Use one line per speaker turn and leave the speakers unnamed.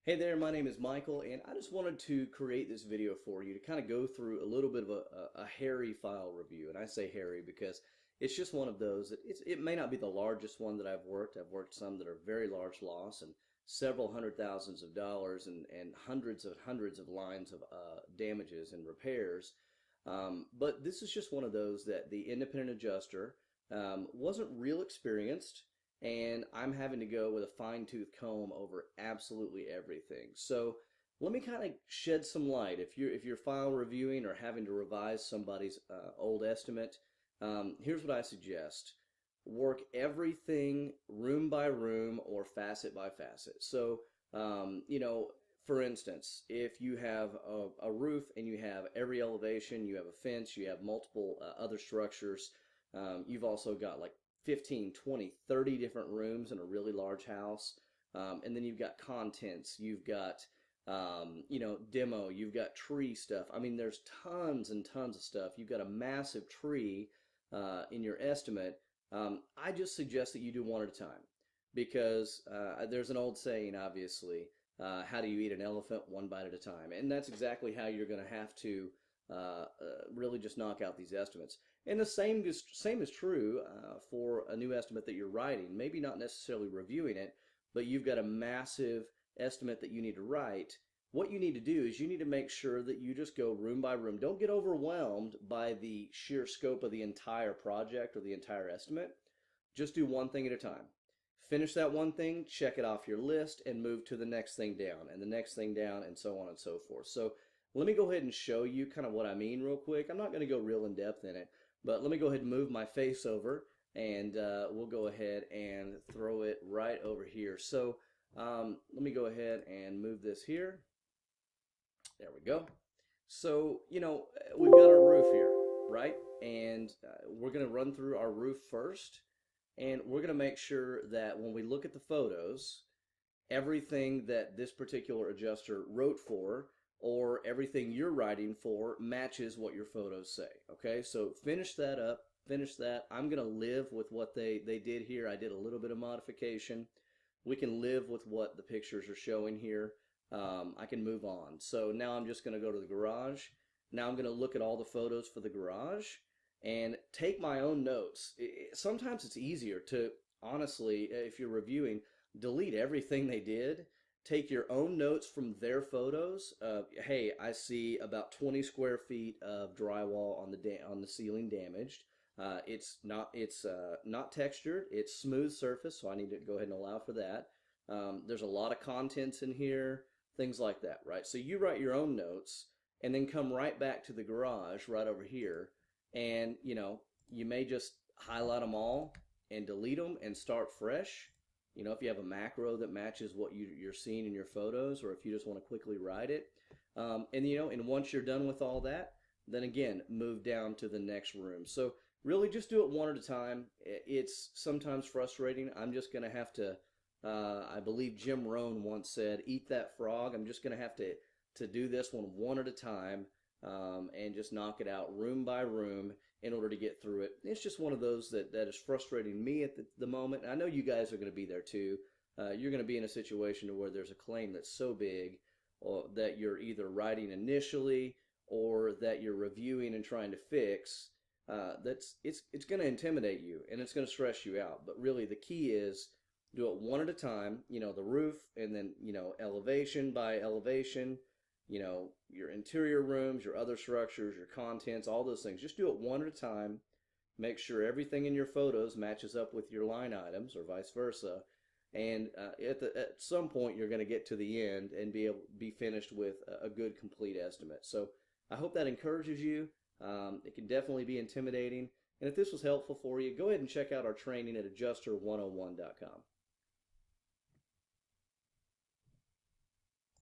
Hey there, my name is Michael, and I just wanted to create this video for you to kind of go through a little bit of a hairy file review. And I say hairy because it's just one of those that it may not be the largest one that I've worked. I've worked some that are very large loss and several hundred thousands of dollars and hundreds of lines of damages and repairs. But this is just one of those that the independent adjuster wasn't real experienced, and I'm having to go with a fine-tooth comb over absolutely everything. So let me kind of shed some light. If you're file reviewing or having to revise somebody's old estimate, here's what I suggest. Work everything room by room or facet by facet. So, for instance, if you have a roof and you have every elevation, you have a fence, you have multiple other structures, you've also got like 15, 20, 30 different rooms in a really large house. And then you've got contents, you've got, demo, you've got tree stuff. I mean, there's tons and tons of stuff. You've got a massive tree in your estimate. I just suggest that you do one at a time because there's an old saying, obviously, how do you eat an elephant? One bite at a time. And that's exactly how you're going to have to really just knock out these estimates. And the same is true for a new estimate that you're writing. Maybe not necessarily reviewing it, but you've got a massive estimate that you need to write. What you need to do is you need to make sure that you just go room by room. Don't get overwhelmed by the sheer scope of the entire project or the entire estimate. Just do one thing at a time. Finish that one thing, check it off your list, and move to the next thing down, and the next thing down, and so on and so forth. So let me go ahead and show you kind of what I mean real quick. I'm not going to go real in depth in it, but let me go ahead and move my face over, and we'll go ahead and throw it right over here. So let me go ahead and move this here. There we go. So, we've got our roof here, right? And we're going to run through our roof first, and we're going to make sure that when we look at the photos, everything that this particular adjuster wrote for or everything you're writing for matches what your photos say. Okay, so finish that up, finish that. I'm going to live with what they did here. I did a little bit of modification. We can live with what the pictures are showing here. I can move on. So now I'm just going to go to the garage. Now I'm going to look at all the photos for the garage and take my own notes. Sometimes it's easier to, honestly, if you're reviewing, delete everything they did. Take your own notes from their photos. Hey, I see about 20 square feet of drywall on the ceiling damaged. It's not textured. It's smooth surface, so I need to go ahead and allow for that. There's a lot of contents in here, things like that, right? So you write your own notes and then come right back to the garage right over here, and you may just highlight them all and delete them and start fresh. If you have a macro that matches what you're seeing in your photos, or if you just want to quickly write it. And once you're done with all that, then again, move down to the next room. So really just do it one at a time. It's sometimes frustrating. I'm just going to have to, I believe Jim Rohn once said, eat that frog. I'm just going to have to do this one at a time and just knock it out room by room in order to get through it. It's just one of those that is frustrating me at the moment. I know you guys are going to be there too. You're going to be in a situation where there's a claim that's so big that you're either writing initially or that you're reviewing and trying to fix. It's going to intimidate you and it's going to stress you out. But really the key is do it one at a time. The roof, and then elevation by elevation. Your interior rooms, your other structures, your contents, all those things. Just do it one at a time. Make sure everything in your photos matches up with your line items, or vice versa. And at some point, you're going to get to the end and be finished with a good, complete estimate. So I hope that encourages you. It can definitely be intimidating. And if this was helpful for you, go ahead and check out our training at adjuster101.com.